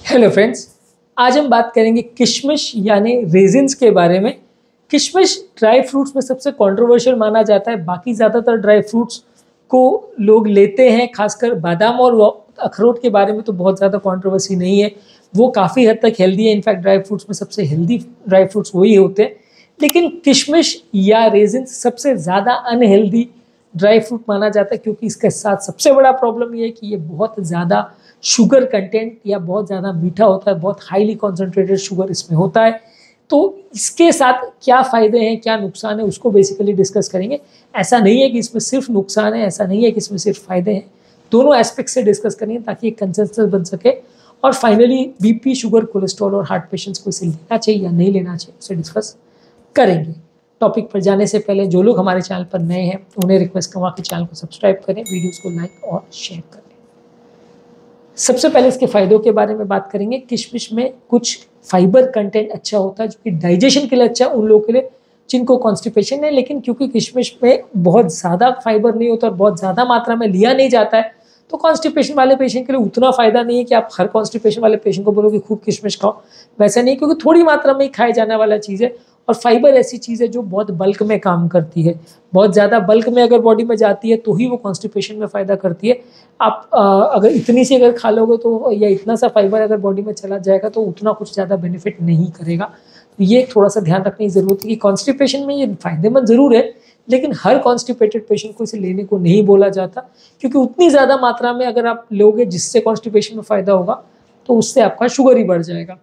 Hello friends, आज हम बात करेंगे किशमिश यानी रेजिन्स के बारे में। किशमिश ड्राई फ्रूट्स में सबसे कंट्रोवर्शियल माना जाता है। बाकी ज़्यादातर ड्राई फ्रूट्स को लोग लेते हैं, खासकर बादाम और अखरोट के बारे में तो बहुत ज़्यादा कंट्रोवर्सी नहीं है। वो काफ़ी हद तक हेल्दी है। इनफैक्ट ड्राई फ्रूट्स में सबसे हेल्दी ड्राई फ्रूट्स वही होते हैं। लेकिन किशमिश या रेजिन्स सबसे ज़्यादा अनहेल्दी ड्राई फ्रूट माना जाता है, क्योंकि इसके साथ सबसे बड़ा प्रॉब्लम ये है कि ये बहुत ज़्यादा शुगर कंटेंट या बहुत ज़्यादा मीठा होता है, बहुत हाईली कॉन्सेंट्रेटेड शुगर इसमें होता है। तो इसके साथ क्या फ़ायदे हैं, क्या नुकसान है, उसको बेसिकली डिस्कस करेंगे। ऐसा नहीं है कि इसमें सिर्फ नुकसान है, ऐसा नहीं है कि इसमें सिर्फ फ़ायदे हैं। दोनों एस्पेक्ट से डिस्कस करेंगे ताकि एक कंसेंसस बन सके। और फाइनली बीपी, शुगर, कोलेस्ट्रॉल और हार्ट पेशेंट्स को इसे लेना चाहिए या नहीं लेना चाहिए, उसे डिस्कस करेंगे। टॉपिक पर जाने से पहले जो लोग हमारे चैनल पर नए हैं उन्हें रिक्वेस्ट करूँगा कि चैनल को सब्सक्राइब करें, वीडियोज़ को लाइक और शेयर करें। सबसे पहले इसके फ़ायदों के बारे में बात करेंगे। किशमिश में कुछ फाइबर कंटेंट अच्छा होता है जो कि डाइजेशन के लिए अच्छा है उन लोगों के लिए जिनको कॉन्स्टिपेशन है। लेकिन क्योंकि किशमिश में बहुत ज़्यादा फाइबर नहीं होता और बहुत ज़्यादा मात्रा में लिया नहीं जाता है, तो कॉन्स्टिपेशन वाले पेशेंट के लिए उतना फ़ायदा नहीं है कि आप हर कॉन्स्टिपेशन वाले पेशेंट को बोलो कि खूब किशमिश खाओ। वैसा नहीं, क्योंकि थोड़ी मात्रा में ही खाए जाने वाला चीज़ है। और फाइबर ऐसी चीज़ है जो बहुत बल्क में काम करती है। बहुत ज़्यादा बल्क में अगर बॉडी में जाती है तो ही वो कॉन्स्टिपेशन में फ़ायदा करती है। आप अगर इतनी सी अगर खा लोगे तो, या इतना सा फाइबर अगर बॉडी में चला जाएगा तो उतना कुछ ज़्यादा बेनिफिट नहीं करेगा। तो ये थोड़ा सा ध्यान रखने की ज़रूरत है कि कॉन्स्टिपेशन में ये फ़ायदेमंद ज़रूर है, लेकिन हर कॉन्स्टिपेटेड पेशेंट को इसे लेने को नहीं बोला जाता, क्योंकि उतनी ज़्यादा मात्रा में अगर आप लोगे जिससे कॉन्स्टिपेशन में फ़ायदा होगा तो उससे आपका शुगर ही बढ़ जाएगा।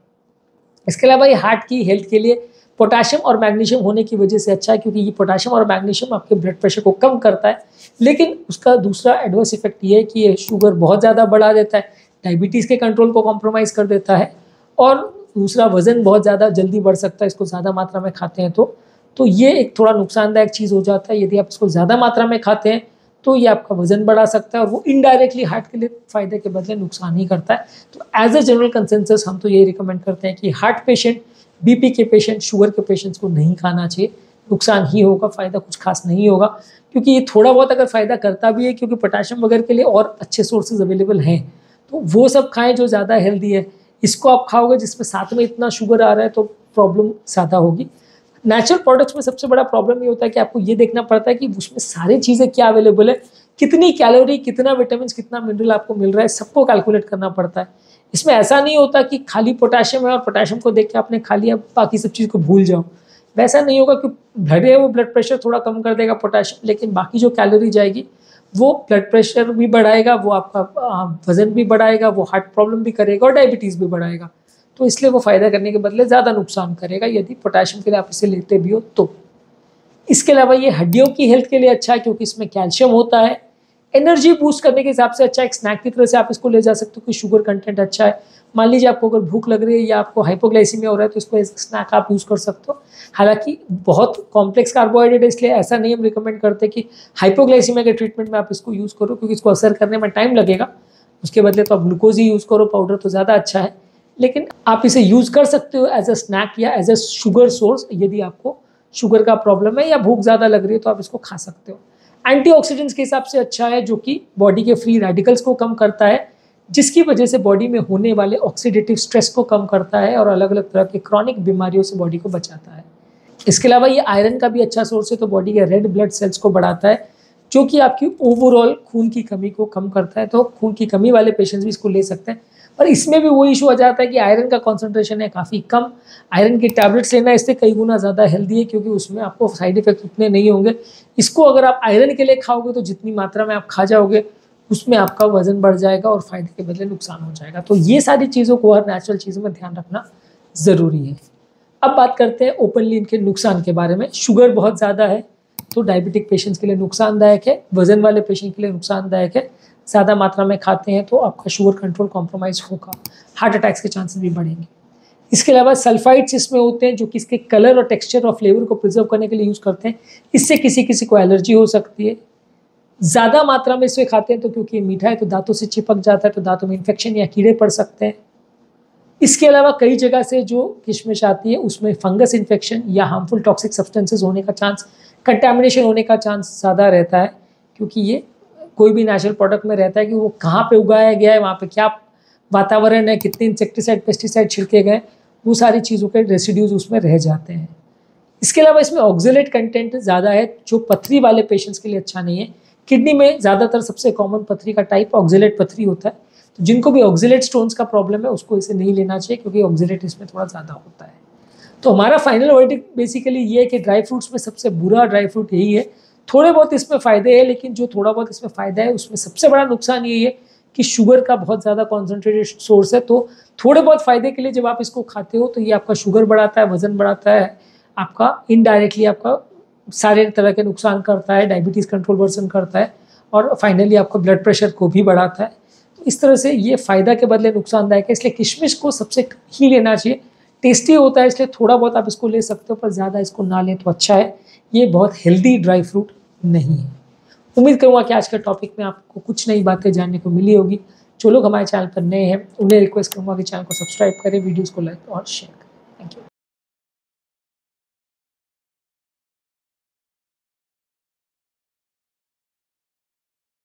इसके अलावा ये हार्ट की हेल्थ के लिए पोटाशियम और मैग्नीशियम होने की वजह से अच्छा है, क्योंकि ये पोटाशियम और मैग्नीशियम आपके ब्लड प्रेशर को कम करता है। लेकिन उसका दूसरा एडवर्स इफेक्ट ये है कि ये शुगर बहुत ज़्यादा बढ़ा देता है, डायबिटीज़ के कंट्रोल को कॉम्प्रोमाइज़ कर देता है। और दूसरा, वज़न बहुत ज़्यादा जल्दी बढ़ सकता है इसको ज़्यादा मात्रा में खाते हैं तो ये एक थोड़ा नुकसानदायक चीज़ हो जाता है। यदि आप इसको ज़्यादा मात्रा में खाते हैं तो ये आपका वज़न बढ़ा सकता है और वो इनडायरेक्टली हार्ट के लिए फ़ायदे के बदले नुकसान ही करता है। तो एज ए जनरल कंसेंसस हम तो यही रिकमेंड करते हैं कि हार्ट पेशेंट, बीपी के पेशेंट, शुगर के पेशेंट्स को नहीं खाना चाहिए। नुकसान ही होगा, फ़ायदा कुछ खास नहीं होगा। क्योंकि ये थोड़ा बहुत अगर फ़ायदा करता भी है, क्योंकि पोटाशियम वगैरह के लिए और अच्छे सोर्सेज अवेलेबल हैं, तो वो सब खाएं जो ज़्यादा हेल्दी है। इसको आप खाओगे जिसमें साथ में इतना शुगर आ रहा है तो प्रॉब्लम ज़्यादा होगी। नेचुरल प्रोडक्ट्स में सबसे बड़ा प्रॉब्लम ये होता है कि आपको ये देखना पड़ता है कि उसमें सारी चीज़ें क्या अवेलेबल है, कितनी कैलोरी, कितना विटामिन, कितना मिनरल आपको मिल रहा है, सबको कैलकुलेट करना पड़ता है। इसमें ऐसा नहीं होता कि खाली पोटाशियम है और पोटाशियम को देख के आपने खा लिया, बाकी सब चीज़ को भूल जाओ। वैसा नहीं होगा कि भले है वो ब्लड प्रेशर थोड़ा कम कर देगा पोटाशियम, लेकिन बाकी जो कैलोरी जाएगी वो ब्लड प्रेशर भी बढ़ाएगा, वो आपका वज़न भी बढ़ाएगा, वो हार्ट प्रॉब्लम भी करेगा और डायबिटीज़ भी बढ़ाएगा। तो इसलिए वो फ़ायदा करने के बदले ज़्यादा नुकसान करेगा यदि पोटाशियम के लिए आप इसे लेते भी हो तो। इसके अलावा ये हड्डियों की हेल्थ के लिए अच्छा है, क्योंकि इसमें कैल्शियम होता है। एनर्जी बूस्ट करने के हिसाब से अच्छा, एक स्नैक की तरह से आप इसको ले जा सकते हो कि शुगर कंटेंट अच्छा है। मान लीजिए आपको अगर भूख लग रही है या आपको हाइपोग्लाइसीमिया हो रहा है तो इसको एज स्नैक आप यूज़ कर सकते हो। हालांकि बहुत कॉम्प्लेक्स कार्बोहाइड्रेट है, इसलिए ऐसा नहीं हम रिकमेंड करते कि हाइपोग्लाइसीमिया के ट्रीटमेंट में आप इसको यूज़ करो, क्योंकि इसको असर करने में टाइम लगेगा। उसके बदले तो आप ग्लूकोज ही यूज़ करो, पाउडर तो ज़्यादा अच्छा है। लेकिन आप इसे यूज़ कर सकते हो एज अ स्नैक या एज अ शुगर सोर्स। यदि आपको शुगर का प्रॉब्लम है या भूख ज़्यादा लग रही है तो आप इसको खा सकते हो। एंटीऑक्सीडेंट्स के हिसाब से अच्छा है, जो कि बॉडी के फ्री रेडिकल्स को कम करता है, जिसकी वजह से बॉडी में होने वाले ऑक्सीडेटिव स्ट्रेस को कम करता है और अलग अलग तरह के क्रॉनिक बीमारियों से बॉडी को बचाता है। इसके अलावा ये आयरन का भी अच्छा सोर्स है, तो बॉडी के रेड ब्लड सेल्स को बढ़ाता है, जो कि आपकी ओवरऑल खून की कमी को कम करता है। तो खून की कमी वाले पेशेंट्स भी इसको ले सकते हैं। पर इसमें भी वो इशू आ जाता है कि आयरन का कॉन्सेंट्रेशन है काफ़ी कम। आयरन की टैबलेट्स लेना इससे कई गुना ज़्यादा हेल्दी है, क्योंकि उसमें आपको साइड इफेक्ट उतने नहीं होंगे। इसको अगर आप आयरन के लिए खाओगे तो जितनी मात्रा में आप खा जाओगे उसमें आपका वजन बढ़ जाएगा और फायदे के बदले नुकसान हो जाएगा। तो ये सारी चीज़ों को, हर नेचुरल चीज़ों में ध्यान रखना ज़रूरी है। अब बात करते हैं ओपनली इनके नुकसान के बारे में। शुगर बहुत ज़्यादा है तो डायबिटिक पेशेंट्स के लिए नुकसानदायक है, वजन वाले पेशेंट के लिए नुकसानदायक है। ज़्यादा मात्रा में खाते हैं तो आपका शुगर कंट्रोल कॉम्प्रोमाइज़ होगा, हार्ट अटैक्स के चांसेस भी बढ़ेंगे। इसके अलावा सल्फाइड्स इसमें होते हैं जो कि इसके कलर और टेक्सचर और फ्लेवर को प्रिजर्व करने के लिए यूज़ करते हैं। इससे किसी किसी को एलर्जी हो सकती है। ज़्यादा मात्रा में इसे खाते हैं तो क्योंकि मीठा है तो दांतों से चिपक जाता है, तो दांतों में इन्फेक्शन या कीड़े पड़ सकते हैं। इसके अलावा कई जगह से जो किशमिश आती है उसमें फंगस इन्फेक्शन या हार्मफुल टॉक्सिक सब्सटेंसेस होने का चांस, कंटेमिनेशन होने का चांस ज़्यादा रहता है, क्योंकि ये कोई भी नेचुरल प्रोडक्ट में रहता है कि वो कहाँ पे उगाया गया है, वहाँ पे क्या वातावरण है, कितने इंसेक्टिसाइड पेस्टिसाइड छिड़के गए, वो सारी चीज़ों के रेसिड्यूज उसमें रह जाते हैं। इसके अलावा इसमें ऑक्जेलेट कंटेंट ज़्यादा है, जो पथरी वाले पेशेंट्स के लिए अच्छा नहीं है। किडनी में ज़्यादातर सबसे कॉमन पथरी का टाइप ऑक्जेलेट पथरी होता है, तो जिनको भी ऑक्जेलेट स्टोन्स का प्रॉब्लम है उसको इसे नहीं लेना चाहिए, क्योंकि ऑक्जेलेट इसमें थोड़ा ज़्यादा होता है। तो हमारा फाइनल वर्डिक्ट बेसिकली ये है कि ड्राई फ्रूट्स में सबसे बुरा ड्राई फ्रूट यही है। थोड़े बहुत इसमें फ़ायदे हैं, लेकिन जो थोड़ा बहुत इसमें फ़ायदा है उसमें सबसे बड़ा नुकसान यही है कि शुगर का बहुत ज़्यादा कॉन्सेंट्रेटेड सोर्स है। तो थोड़े बहुत फ़ायदे के लिए जब आप इसको खाते हो तो ये आपका शुगर बढ़ाता है, वज़न बढ़ाता है, आपका इनडायरेक्टली आपका सारे तरह के नुकसान करता है, डायबिटीज़ कंट्रोल वर्सन करता है, और फाइनली आपका ब्लड प्रेशर को भी बढ़ाता है। तो इस तरह से ये फ़ायदा के बदले नुकसानदायक है, इसलिए किशमिश को सबसे ही लेना चाहिए। टेस्टी होता है इसलिए थोड़ा बहुत आप इसको ले सकते हो, पर ज़्यादा इसको ना लें तो अच्छा है। ये बहुत हेल्दी ड्राई फ्रूट नहीं है। उम्मीद करूँगा कि आज के टॉपिक में आपको कुछ नई बातें जानने को मिली होगी। जो लोग हमारे चैनल पर नए हैं उन्हें रिक्वेस्ट करूँगा कि चैनल को सब्सक्राइब करें, वीडियोज़ को लाइक और शेयर करें।